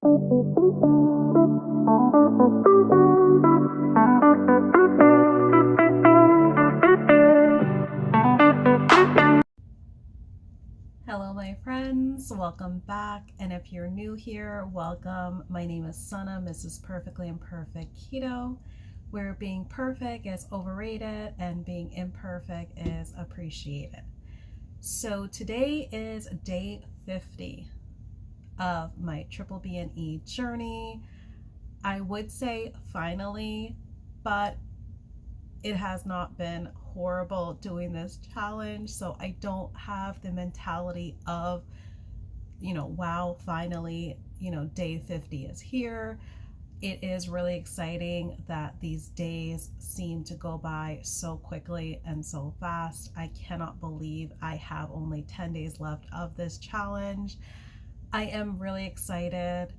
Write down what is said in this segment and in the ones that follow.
Hello, my friends. Welcome back. And if you're new here, welcome. My name is Sana, mrs.perfectly.imperfect.keto, where being perfect is overrated and being imperfect is appreciated. So today is day 50 of my bbbE journey. I would say finally, but it has not been horrible doing this challenge. So I don't have the mentality of, wow, finally, day 50 is here. It is really exciting that these days seem to go by so quickly and so fast. I cannot believe I have only 10 days left of this challenge. I am really excited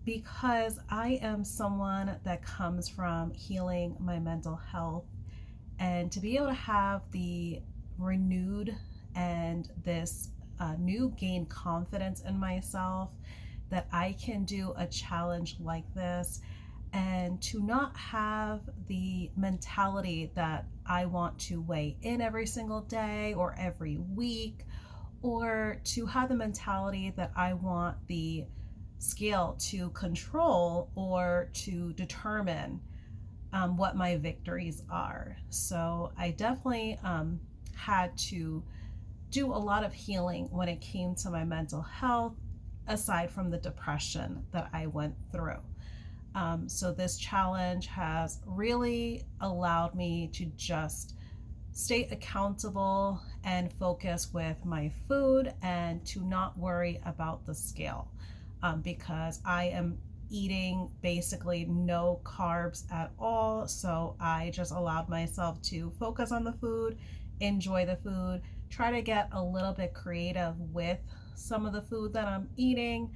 because I am someone that comes from healing my mental health, and to be able to have the renewed and this new gained confidence in myself that I can do a challenge like this, and to not have the mentality that I want to weigh in every single day or every week, or to have the mentality that I want the scale to control or to determine what my victories are. So I definitely had to do a lot of healing when it came to my mental health, aside from the depression that I went through. So this challenge has really allowed me to just stay accountable and focus with my food and to not worry about the scale, because I am eating basically no carbs at all. So I just allowed myself to focus on the food, enjoy the food, try to get a little bit creative with some of the food that I'm eating,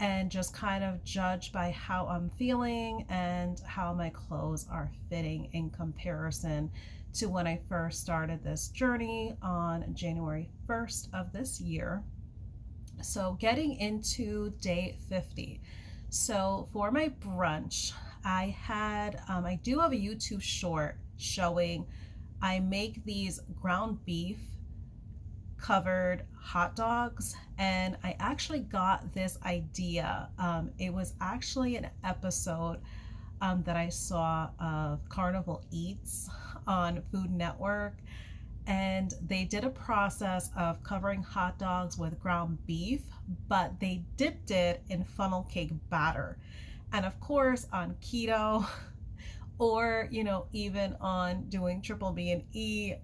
and just kind of judge by how I'm feeling and how my clothes are fitting in comparison to when I first started this journey on January 1st of this year. So getting into day 50. So for my brunch, I do have a YouTube short showing I make these ground beef covered hot dogs, and I actually got this idea. It was actually an episode that I saw of Carnival Eats on Food Network, and they did a process of covering hot dogs with ground beef, but they dipped it in funnel cake batter. And of course, on keto, or even on doing bbbE,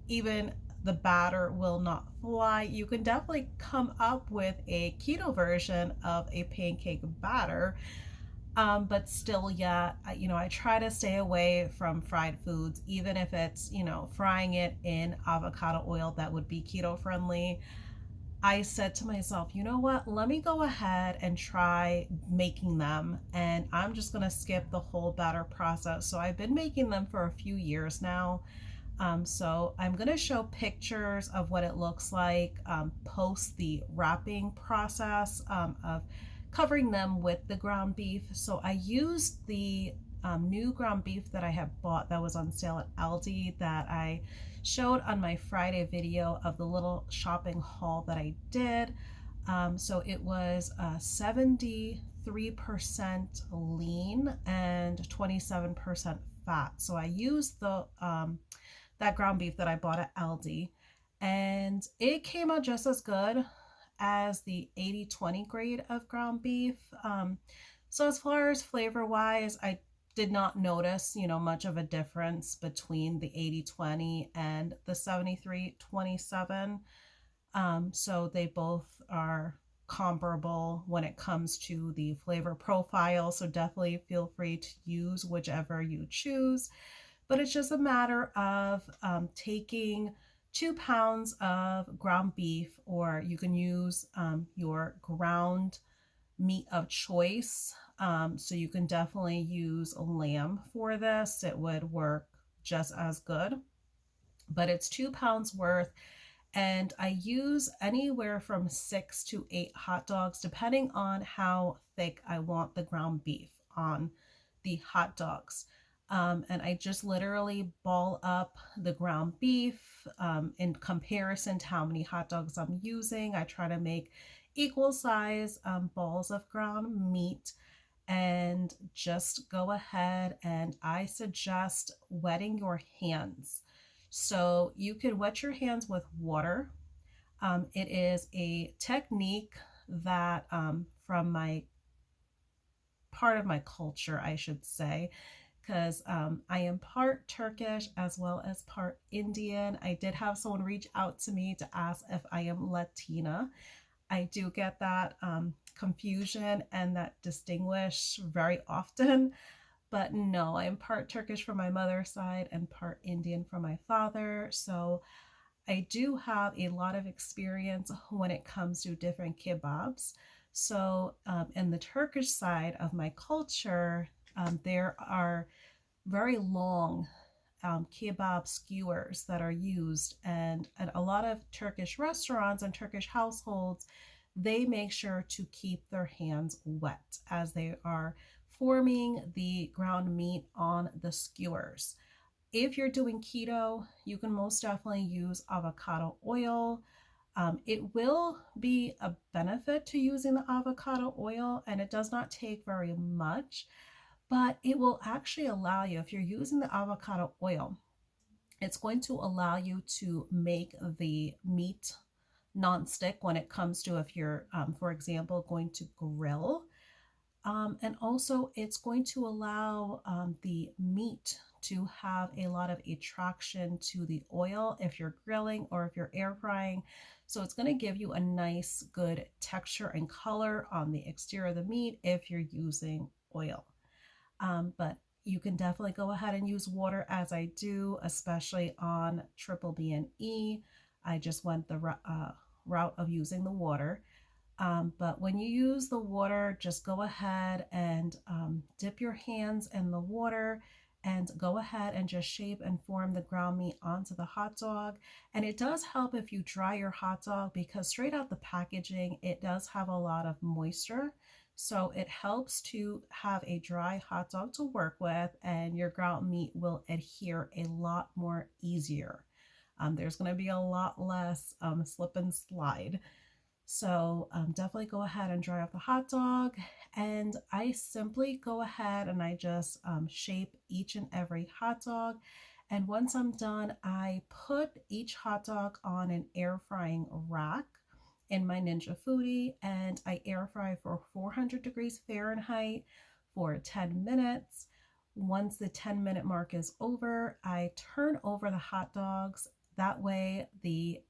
even the batter will not fly. You can definitely come up with a keto version of a pancake batter, but still, yeah, I try to stay away from fried foods, even if it's, frying it in avocado oil that would be keto friendly. I said to myself, you know what, let me go ahead and try making them, and I'm just going to skip the whole batter process. So I've been making them for a few years now. So I'm going to show pictures of what it looks like post the wrapping process of covering them with the ground beef. So I used the new ground beef that I had bought that was on sale at Aldi, that I showed on my Friday video of the little shopping haul that I did. So it was 73% lean and 27% fat. So I used the that ground beef that I bought at Aldi, and it came out just as good as the 80/20 grade of ground beef. So as far as flavor wise, I did not notice, much of a difference between the 80/20 and the 73/27. So they both are comparable when it comes to the flavor profile. So definitely feel free to use whichever you choose. But it's just a matter of taking 2 pounds of ground beef, or you can use your ground meat of choice. So you can definitely use lamb for this. It would work just as good. But it's 2 pounds worth, And I use anywhere from 6 to 8 hot dogs, depending on how thick I want the ground beef on the hot dogs. And I just literally ball up the ground beef in comparison to how many hot dogs I'm using. I try to make equal size balls of ground meat, and just go ahead, and I suggest wetting your hands. So you can wet your hands with water. It is a technique that from my part of my culture, I should say, because I am part Turkish as well as part Indian. I did have someone reach out to me to ask if I am Latina. I do get that confusion and that distinguish very often, but no, I'm part Turkish from my mother's side and part Indian from my father. So I do have a lot of experience when it comes to different kebabs. So, in the Turkish side of my culture, there are very long kebab skewers that are used, and at a lot of Turkish restaurants and Turkish households, they make sure to keep their hands wet as they are forming the ground meat on the skewers. If you're doing keto, you can most definitely use avocado oil. It will be a benefit to using the avocado oil, and it does not take very much, but it will actually allow you, if you're using the avocado oil, it's going to allow you to make the meat non-stick when it comes to if you're, for example, going to grill. And also, it's going to allow the meat to have a lot of attraction to the oil if you're grilling or if you're air frying. So it's going to give you a nice, good texture and color on the exterior of the meat if you're using oil. But you can definitely go ahead and use water as I do, especially on triple B and E. I just went the route of using the water. But when you use the water, just go ahead and dip your hands in the water and go ahead and just shape and form the ground meat onto the hot dog. And it does help if you dry your hot dog, because straight out the packaging, it does have a lot of moisture. So it helps to have a dry hot dog to work with, and your ground meat will adhere a lot more easier. There's going to be a lot less slip and slide. So definitely go ahead and dry off the hot dog. And I simply go ahead and I just shape each and every hot dog. And once I'm done, I put each hot dog on an air frying rack in my Ninja Foodie, and I air fry for 400 degrees Fahrenheit for 10 minutes. Once the 10-minute mark is over, I turn over the hot dogs. That way, the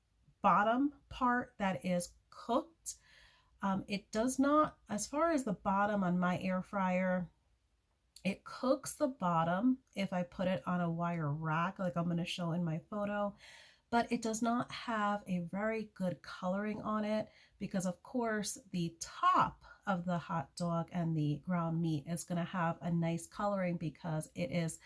bottom part that is cooked, it does not, as far as the bottom on my air fryer, it cooks the bottom if I put it on a wire rack like I'm going to show in my photo, but it does not have a very good coloring on it, because of course the top of the hot dog and the ground meat is going to have a nice coloring because it is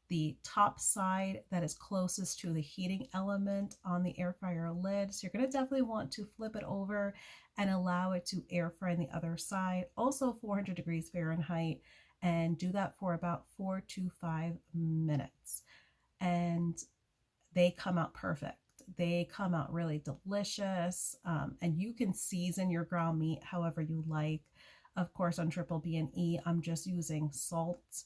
the top side that is closest to the heating element on the air fryer lid. So you're going to definitely want to flip it over and allow it to air fry on the other side, also 400 degrees Fahrenheit, and do that for about 4 to 5 minutes. And they come out perfect. They come out really delicious. And you can season your ground meat however you like. Of course, on Triple B and E, I'm just using salt.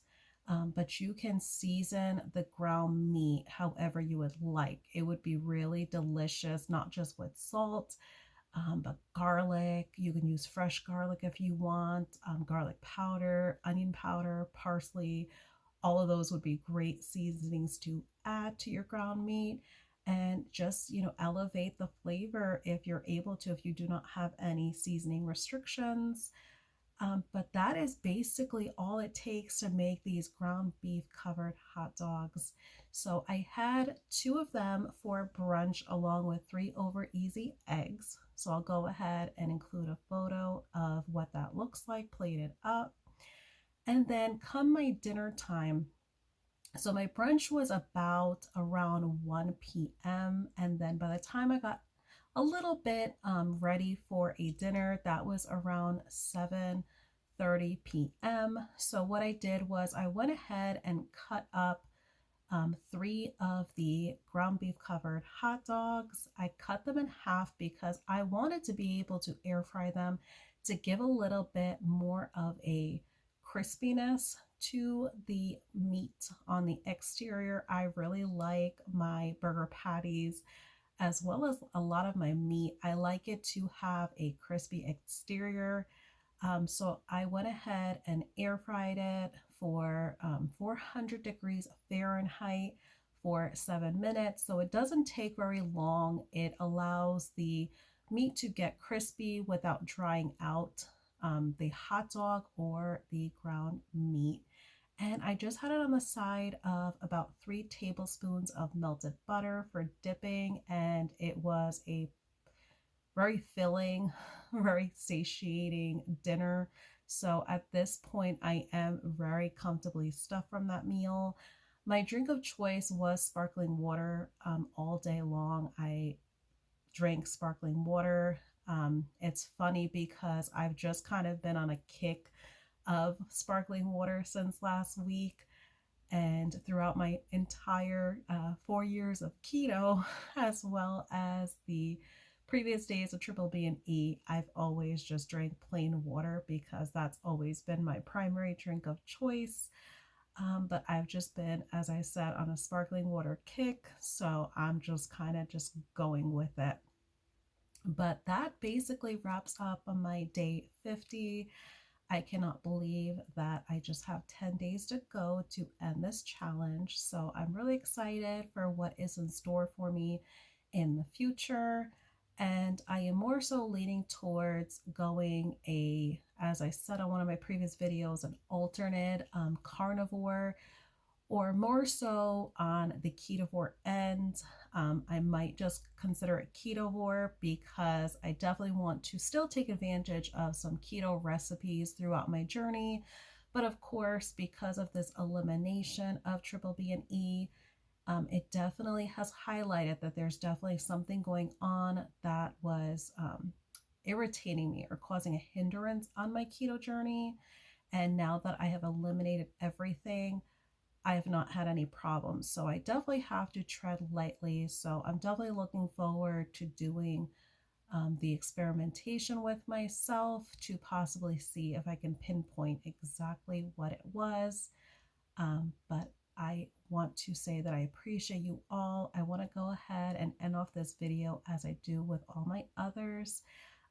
But you can season the ground meat however you would like. It would be really delicious, not just with salt, but garlic. You can use fresh garlic if you want, garlic powder, onion powder, parsley. All of those would be great seasonings to add to your ground meat, and just, elevate the flavor if you're able to, if you do not have any seasoning restrictions. But that is basically all it takes to make these ground beef covered hot dogs. So I had 2 of them for brunch along with 3 over easy eggs. So I'll go ahead and include a photo of what that looks like plated up. And then come my dinner time, so my brunch was about around 1 p.m. And then by the time I got a little bit ready for a dinner. That was around 7:30 p.m. So what I did was I went ahead and cut up 3 of the ground beef covered hot dogs. I cut them in half because I wanted to be able to air fry them to give a little bit more of a crispiness to the meat on the exterior. I really like my burger patties as well as a lot of my meat. I like it to have a crispy exterior. So I went ahead and air fried it for 400 degrees Fahrenheit for 7 minutes. So it doesn't take very long. It allows the meat to get crispy without drying out the hot dog or the ground meat. And I just had it on the side of about 3 tablespoons of melted butter for dipping, and it was a very filling, very satiating dinner. So at this point, I am very comfortably stuffed from that meal. My drink of choice was sparkling water all day long. I drank sparkling water. It's funny because I've just kind of been on a kick of sparkling water since last week. And throughout my entire 4 years of keto, as well as the previous days of triple B and E, I've always just drank plain water because that's always been my primary drink of choice. But I've just been, as I said, on a sparkling water kick, so I'm just kind of just going with it. But that basically wraps up on my day 50. I cannot believe that I just have 10 days to go to end this challenge. So I'm really excited for what is in store for me in the future. And I am more so leaning towards going as I said on one of my previous videos, an alternate carnivore, or more so on the ketovore end. I might just consider it ketovore because I definitely want to still take advantage of some keto recipes throughout my journey. But of course, because of this elimination of triple B and E, it definitely has highlighted that there's definitely something going on that was irritating me or causing a hindrance on my keto journey. And now that I have eliminated everything, I have not had any problems. So I definitely have to tread lightly. So I'm definitely looking forward to doing the experimentation with myself to possibly see if I can pinpoint exactly what it was. But I want to say that I appreciate you all. I want to go ahead and end off this video as I do with all my others.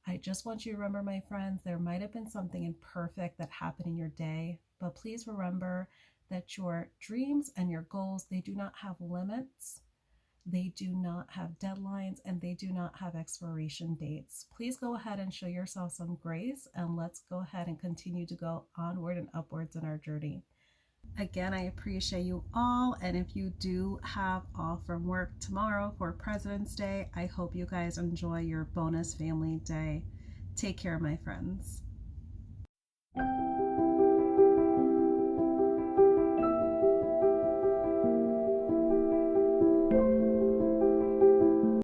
I just want you to remember, my friends, there might have been something imperfect that happened in your day, but please remember that your dreams and your goals, they do not have limits, they do not have deadlines, and they do not have expiration dates. Please go ahead and show yourself some grace, and let's go ahead and continue to go onward and upwards in our journey. Again, I appreciate you all, and if you do have off from work tomorrow for President's Day, I hope you guys enjoy your bonus family day. Take care, my friends.